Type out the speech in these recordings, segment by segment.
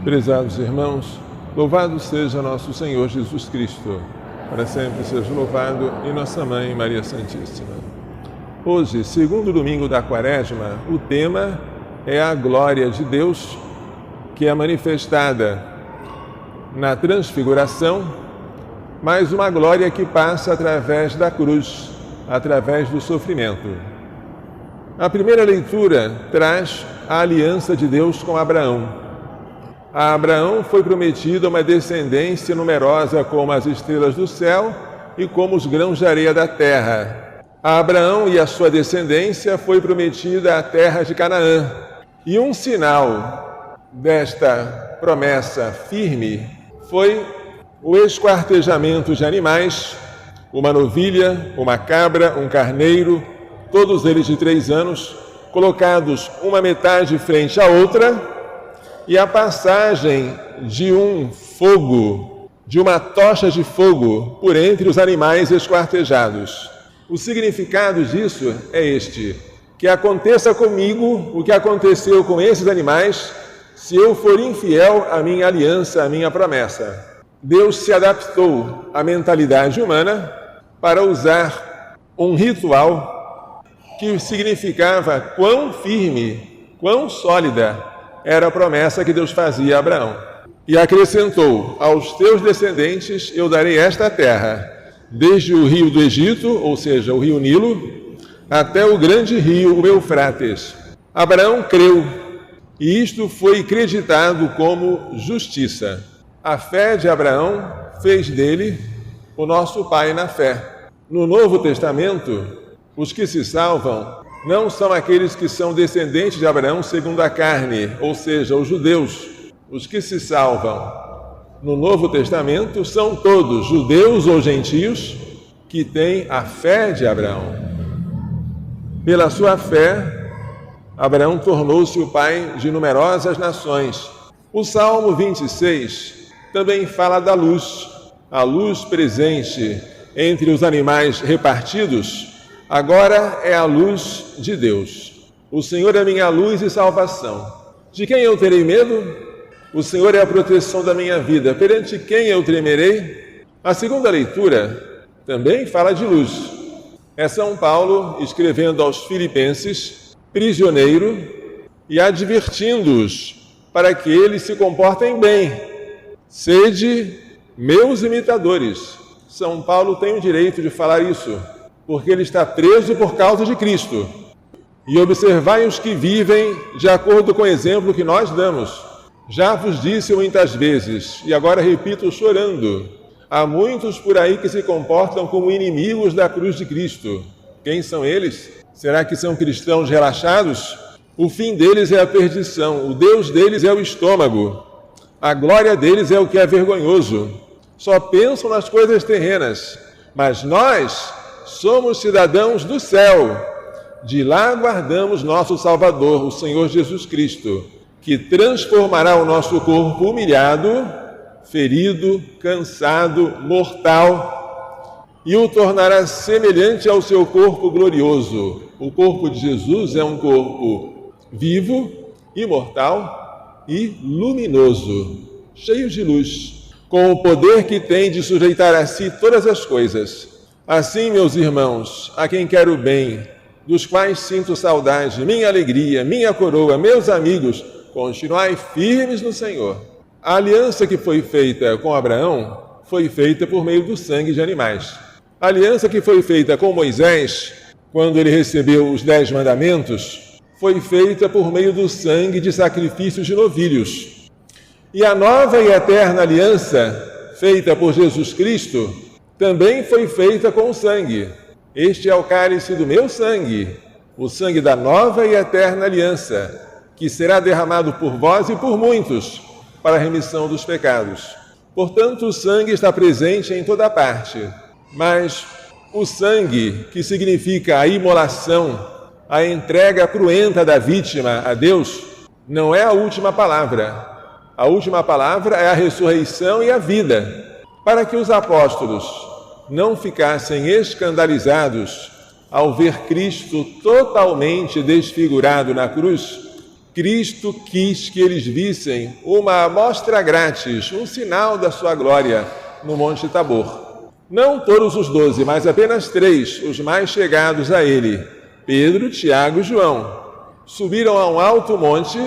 Prezados irmãos, louvado seja nosso Senhor Jesus Cristo, para sempre seja louvado, e nossa Mãe Maria Santíssima. Hoje, segundo domingo da Quaresma, o tema é a glória de Deus, que é manifestada na transfiguração, mas uma glória que passa através da cruz, através do sofrimento. A primeira leitura traz a aliança de Deus com Abraão. A Abraão foi prometida uma descendência numerosa como as estrelas do céu e como os grãos de areia da terra. A Abraão e a sua descendência foi prometida a terra de Canaã. E um sinal desta promessa firme foi o esquartejamento de animais, uma novilha, uma cabra, um carneiro, todos eles de 3 anos, colocados uma metade frente à outra, e a passagem de um fogo, de uma tocha de fogo, por entre os animais esquartejados. O significado disso é este: que aconteça comigo o que aconteceu com esses animais, se eu for infiel à minha aliança, à minha promessa. Deus se adaptou à mentalidade humana para usar um ritual que significava quão firme, quão sólida era a promessa que Deus fazia a Abraão. E acrescentou: aos teus descendentes eu darei esta terra, desde o rio do Egito, ou seja, o rio Nilo, até o grande rio, o Eufrates. Abraão creu, e isto foi acreditado como justiça. A fé de Abraão fez dele o nosso pai na fé. No Novo Testamento, os que se salvam não são aqueles que são descendentes de Abraão segundo a carne, ou seja, os judeus. Os que se salvam no Novo Testamento são todos, judeus ou gentios, que têm a fé de Abraão. Pela sua fé, Abraão tornou-se o pai de numerosas nações. O Salmo 26 também fala da luz, a luz presente entre os animais repartidos. Agora é a luz de Deus. O Senhor é minha luz e salvação. De quem eu terei medo? O Senhor é a proteção da minha vida. Perante quem eu tremerei? A segunda leitura também fala de luz. É São Paulo escrevendo aos Filipenses, prisioneiro, e advertindo-os para que eles se comportem bem. Sede meus imitadores. São Paulo tem o direito de falar isso, porque ele está preso por causa de Cristo. E observai os que vivem de acordo com o exemplo que nós damos. Já vos disse muitas vezes, e agora repito chorando, há muitos por aí que se comportam como inimigos da cruz de Cristo. Quem são eles? Será que são cristãos relaxados? O fim deles é a perdição, o Deus deles é o estômago, a glória deles é o que é vergonhoso. Só pensam nas coisas terrenas, mas nós somos cidadãos do céu. De lá aguardamos nosso Salvador, o Senhor Jesus Cristo, que transformará o nosso corpo humilhado, ferido, cansado, mortal, e o tornará semelhante ao seu corpo glorioso. O corpo de Jesus é um corpo vivo, imortal e luminoso, cheio de luz, com o poder que tem de sujeitar a si todas as coisas. Assim, meus irmãos, a quem quero bem, dos quais sinto saudade, minha alegria, minha coroa, meus amigos, continuai firmes no Senhor. A aliança que foi feita com Abraão foi feita por meio do sangue de animais. A aliança que foi feita com Moisés, quando ele recebeu os 10 mandamentos, foi feita por meio do sangue de sacrifícios de novilhos. E a nova e eterna aliança, feita por Jesus Cristo, também foi feita com sangue. Este é o cálice do meu sangue, o sangue da nova e eterna aliança, que será derramado por vós e por muitos, para a remissão dos pecados. Portanto, o sangue está presente em toda parte, mas o sangue, que significa a imolação, a entrega cruenta da vítima a Deus, não é a última palavra. A última palavra é a ressurreição e a vida. Para que os apóstolos não ficassem escandalizados ao ver Cristo totalmente desfigurado na cruz, Cristo quis que eles vissem uma amostra grátis, um sinal da sua glória no Monte Tabor. Não todos os 12, mas apenas 3, os mais chegados a ele, Pedro, Tiago e João, subiram a um alto monte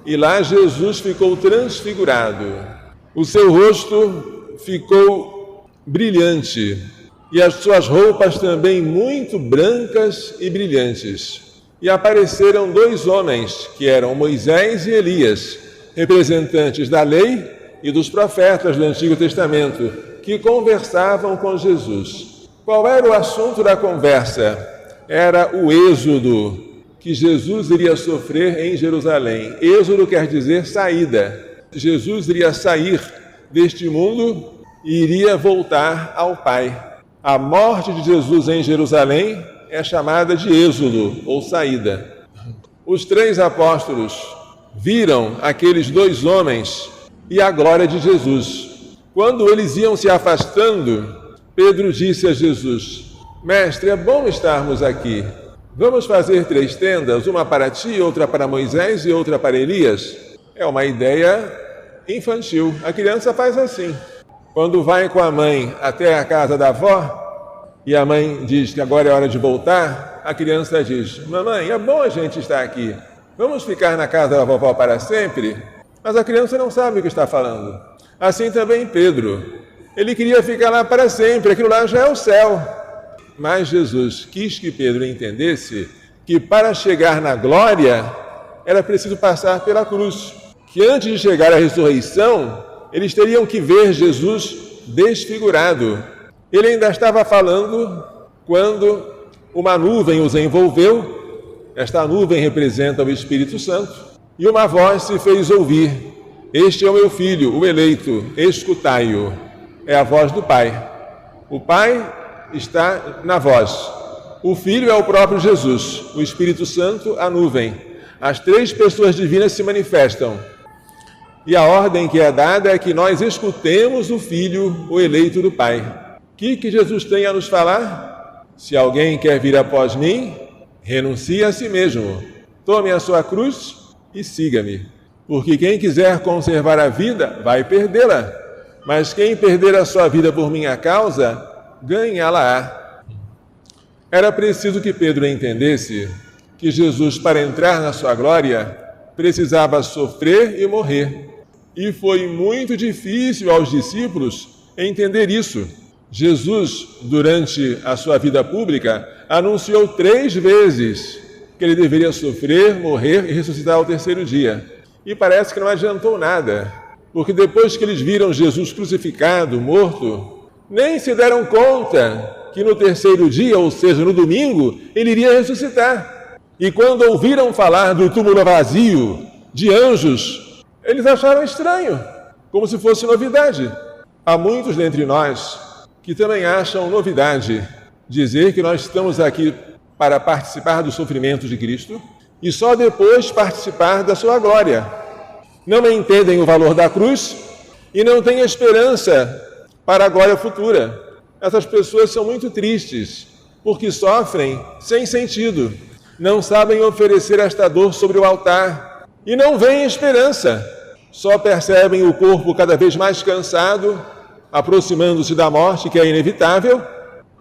e lá Jesus ficou transfigurado. O seu rosto ficou brilhante e as suas roupas também muito brancas e brilhantes. E apareceram 2 homens, que eram Moisés e Elias, representantes da lei e dos profetas do Antigo Testamento, que conversavam com Jesus. Qual era o assunto da conversa? Era o êxodo que Jesus iria sofrer em Jerusalém. Êxodo quer dizer saída. Jesus iria sair deste mundo e iria voltar ao Pai. A morte de Jesus em Jerusalém é chamada de êxodo ou saída. Os 3 apóstolos viram aqueles 2 homens e a glória de Jesus. Quando eles iam se afastando, Pedro disse a Jesus: Mestre, é bom estarmos aqui. Vamos fazer 3 tendas, uma para ti, outra para Moisés e outra para Elias? É uma ideia infantil. A criança faz assim. Quando vai com a mãe até a casa da avó, e a mãe diz que agora é hora de voltar, a criança diz: Mamãe, é bom a gente estar aqui. Vamos ficar na casa da vovó para sempre? Mas a criança não sabe o que está falando. Assim também Pedro. Ele queria ficar lá para sempre, aquilo lá já é o céu. Mas Jesus quis que Pedro entendesse que para chegar na glória era preciso passar pela cruz. Que antes de chegar à ressurreição, eles teriam que ver Jesus desfigurado. Ele ainda estava falando quando uma nuvem os envolveu. Esta nuvem representa o Espírito Santo. E uma voz se fez ouvir: Este é o meu filho, o eleito, escutai-o. É a voz do Pai. O Pai está na voz. O Filho é o próprio Jesus. O Espírito Santo, a nuvem. As 3 pessoas divinas se manifestam. E a ordem que é dada é que nós escutemos o Filho, o eleito do Pai. O que Jesus tem a nos falar? Se alguém quer vir após mim, renuncie a si mesmo. Tome a sua cruz e siga-me. Porque quem quiser conservar a vida, vai perdê-la. Mas quem perder a sua vida por minha causa, ganhá-la-á. Era preciso que Pedro entendesse que Jesus, para entrar na sua glória, precisava sofrer e morrer. E foi muito difícil aos discípulos entender isso. Jesus, durante a sua vida pública, anunciou 3 vezes que ele deveria sofrer, morrer e ressuscitar ao 3º dia. E parece que não adiantou nada, porque depois que eles viram Jesus crucificado, morto, nem se deram conta que no 3º dia, ou seja, no domingo, ele iria ressuscitar. E quando ouviram falar do túmulo vazio, de anjos, eles acharam estranho, como se fosse novidade. Há muitos dentre nós que também acham novidade dizer que nós estamos aqui para participar do sofrimento de Cristo e só depois participar da sua glória. Não entendem o valor da cruz e não têm esperança para a glória futura. Essas pessoas são muito tristes, porque sofrem sem sentido, não sabem oferecer esta dor sobre o altar e não veem esperança. Só percebem o corpo cada vez mais cansado, aproximando-se da morte, que é inevitável,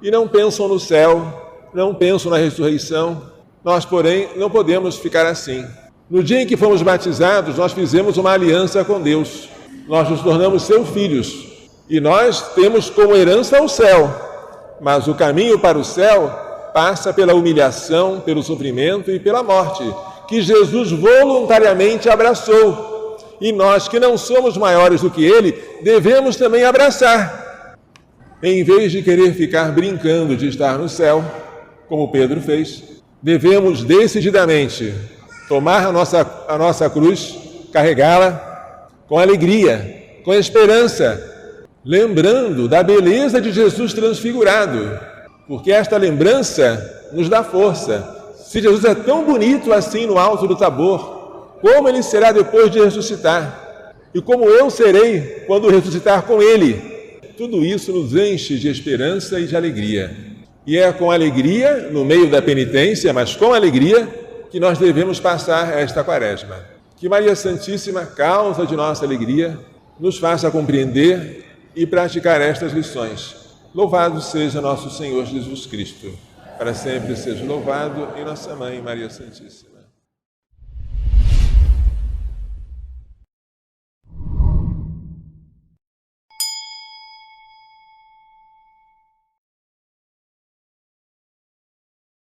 e não pensam no céu, não pensam na ressurreição. Nós, porém, não podemos ficar assim. No dia em que fomos batizados, nós fizemos uma aliança com Deus. Nós nos tornamos seus filhos e nós temos como herança o céu. Mas o caminho para o céu passa pela humilhação, pelo sofrimento e pela morte, que Jesus voluntariamente abraçou. E nós, que não somos maiores do que Ele, devemos também abraçar. Em vez de querer ficar brincando de estar no céu, como Pedro fez, devemos decididamente tomar a nossa cruz, carregá-la com alegria, com esperança, lembrando da beleza de Jesus transfigurado, porque esta lembrança nos dá força. Se Jesus é tão bonito assim no alto do Tabor, como Ele será depois de ressuscitar? E como eu serei quando ressuscitar com Ele? Tudo isso nos enche de esperança e de alegria. E é com alegria, no meio da penitência, mas com alegria, que nós devemos passar esta quaresma. Que Maria Santíssima, causa de nossa alegria, nos faça compreender e praticar estas lições. Louvado seja nosso Senhor Jesus Cristo. Para sempre seja louvado e nossa Mãe Maria Santíssima.